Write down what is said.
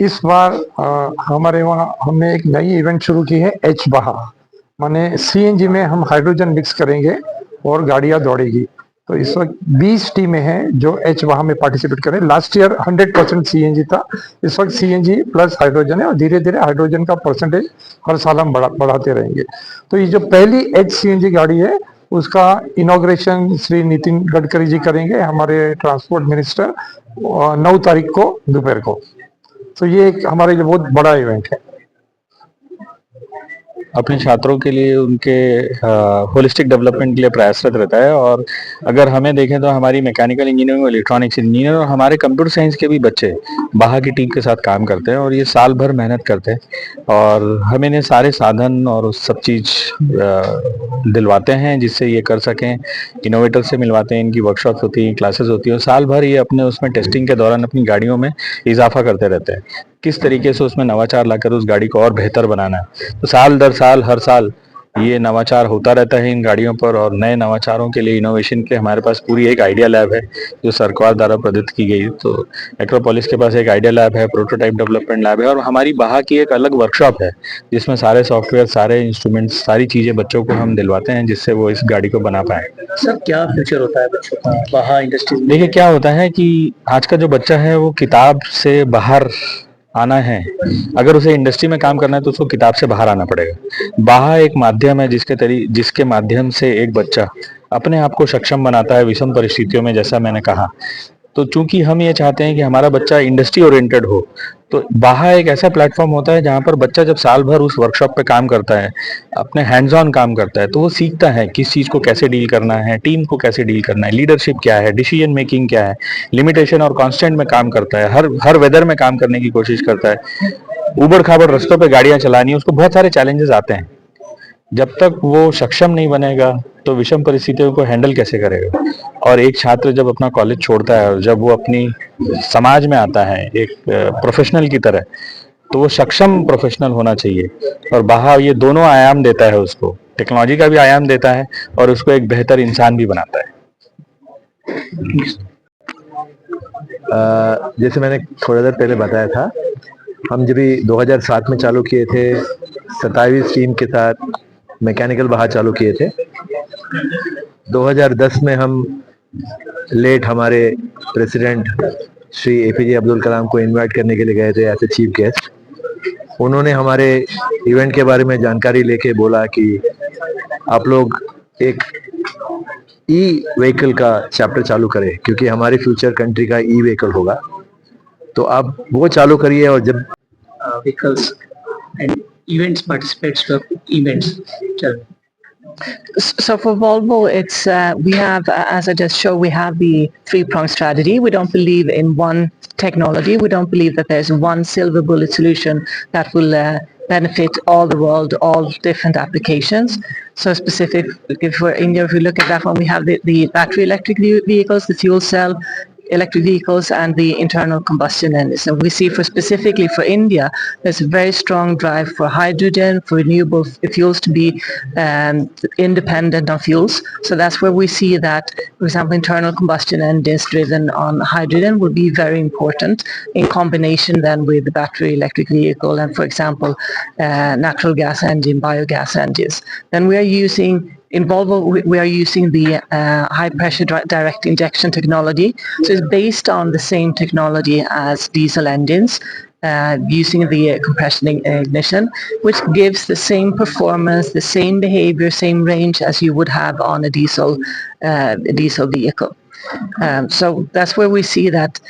इस बार हमारे वहाँ हमने एक नई इवेंट शुरू की है, एच बहा। माने सीएनजी में हम हाइड्रोजन मिक्स करेंगे और गाड़ियाँ दौड़ेगी। तो इस वक्त 20 टीमें हैं जो एच वहाँ में पार्टिसिपेट करें। लास्ट ईयर 100% सीएनजी था, इस वक्त सीएनजी प्लस हाइड्रोजन है और धीरे धीरे हाइड्रोजन का परसेंटेज हर साल हम बढ़ाते रहेंगे। तो ये जो पहली एच सीएनजी गाड़ी है उसका इनॉग्रेशन श्री नितिन गडकरी जी करेंगे, हमारे ट्रांसपोर्ट मिनिस्टर, 9 तारीख को दोपहर को। तो ये एक हमारे लिए बहुत बड़ा इवेंट है। अपने छात्रों के लिए उनके होलिस्टिक डेवलपमेंट के लिए प्रयासरत रहता है। और अगर हमें देखें तो हमारी मैकेनिकल इंजीनियरिंग, इलेक्ट्रॉनिक्स इंजीनियर और हमारे कंप्यूटर साइंस के भी बच्चे बाहा की टीम के साथ काम करते हैं और ये साल भर मेहनत करते हैं और हम इन्हें सारे साधन और सब चीज़ दिलवाते हैं जिससे ये कर सकें। इनोवेटर से मिलवाते हैं, इनकी वर्कशॉप होती हैं, क्लासेस होती हैं और साल भर ये अपने उसमें टेस्टिंग के दौरान अपनी गाड़ियों में इजाफा करते रहते हैं, किस तरीके से उसमें नवाचार लाकर उस गाड़ी को और बेहतर बनाना है। तो साल दर साल हर साल ये नवाचार होता रहता है इन गाड़ियों पर और नए नवाचारों के लिए इनोवेशन के हमारे पास पूरी एक आइडिया लैब है जो सरकार द्वारा प्रदत्त की गई। तो एक्रोपोलिस के पास एक आइडिया लैब है, प्रोटोटाइप डेवलपमेंट लैब है और हमारी बाहा की एक अलग वर्कशॉप है जिसमें सारे सॉफ्टवेयर, सारे इंस्ट्रूमेंट्स, सारी चीजें बच्चों को हम दिलवाते हैं जिससे वो इस गाड़ी को बना पाए। सर क्या फ्यूचर होता है बच्चों का बाहा इंडस्ट्रीज में? देखिए क्या होता है कि आज का जो बच्चा है वो किताब से बाहर आना है, अगर उसे इंडस्ट्री में काम करना है तो उसको किताब से बाहर आना पड़ेगा। बाहा एक माध्यम है जिसके माध्यम से एक बच्चा अपने आप को सक्षम बनाता है विषम परिस्थितियों में, जैसा मैंने कहा। तो चूंकि हम ये चाहते हैं कि हमारा बच्चा इंडस्ट्री ओरिएंटेड हो, तो बाहा एक ऐसा प्लेटफॉर्म होता है जहाँ पर बच्चा जब साल भर उस वर्कशॉप पे काम करता है, अपने हैंड्स ऑन काम करता है, तो वो सीखता है किस चीज़ को कैसे डील करना है, टीम को कैसे डील करना है, लीडरशिप क्या है, डिसीजन मेकिंग क्या है, लिमिटेशन और कांस्टेंट में काम करता है, हर वेदर में काम करने की कोशिश करता है। उबड़ खाबड़ रास्तों पे गाड़ियां चलानी है, उसको बहुत सारे चैलेंजेस आते हैं। जब तक वो सक्षम नहीं बनेगा तो विषम परिस्थितियों को हैंडल कैसे करेगा। और एक छात्र जब अपना कॉलेज छोड़ता है और जब वो अपनी समाज में आता है एक प्रोफेशनल की तरह, तो वो सक्षम प्रोफेशनल होना चाहिए। और बाहा ये दोनों आयाम देता है, उसको टेक्नोलॉजी का भी आयाम देता है और उसको एक बेहतर इंसान भी बनाता है। जैसे मैंने थोड़ा देर पहले बताया था, हम जब भी 2007 में चालू किए थे 27 टीम के साथ मैकेनिकल बाहा चालू किए थे। 2010 में हम लेट हमारे प्रेसिडेंट श्री एपीजे अब्दुल कलाम को इनवाइट करने के लिए गए थे एज ए चीफ गेस्ट। उन्होंने हमारे इवेंट के बारे में जानकारी लेके बोला कि आप लोग एक ई व्हीकल का चैप्टर चालू करें क्योंकि हमारे फ्यूचर कंट्री का ई व्हीकल होगा, तो आप वो चालू करिए। और जब vehicles and events participates for events. So for Volvo, it's we have, as I just showed, we have the three-pronged strategy. We don't believe in one technology. We don't believe that there's one silver bullet solution that will benefit all the world, all different applications. So specific for India, if you look at that one, we have the battery electric vehicles, the fuel cell electric vehicles and the internal combustion engines. And we see specifically for India, there's a very strong drive for hydrogen, for renewable fuels to be independent of fuels. So that's where we see that, for example, internal combustion engines driven on hydrogen will be very important in combination then with the battery electric vehicle and, for example, natural gas engine, biogas engines. Then we are using in Volvo, we are using the high pressure direct injection technology. So it's based on the same technology as diesel engines, using the compression ignition, which gives the same performance, the same behavior, same range as you would have on a diesel vehicle. So that's where we see that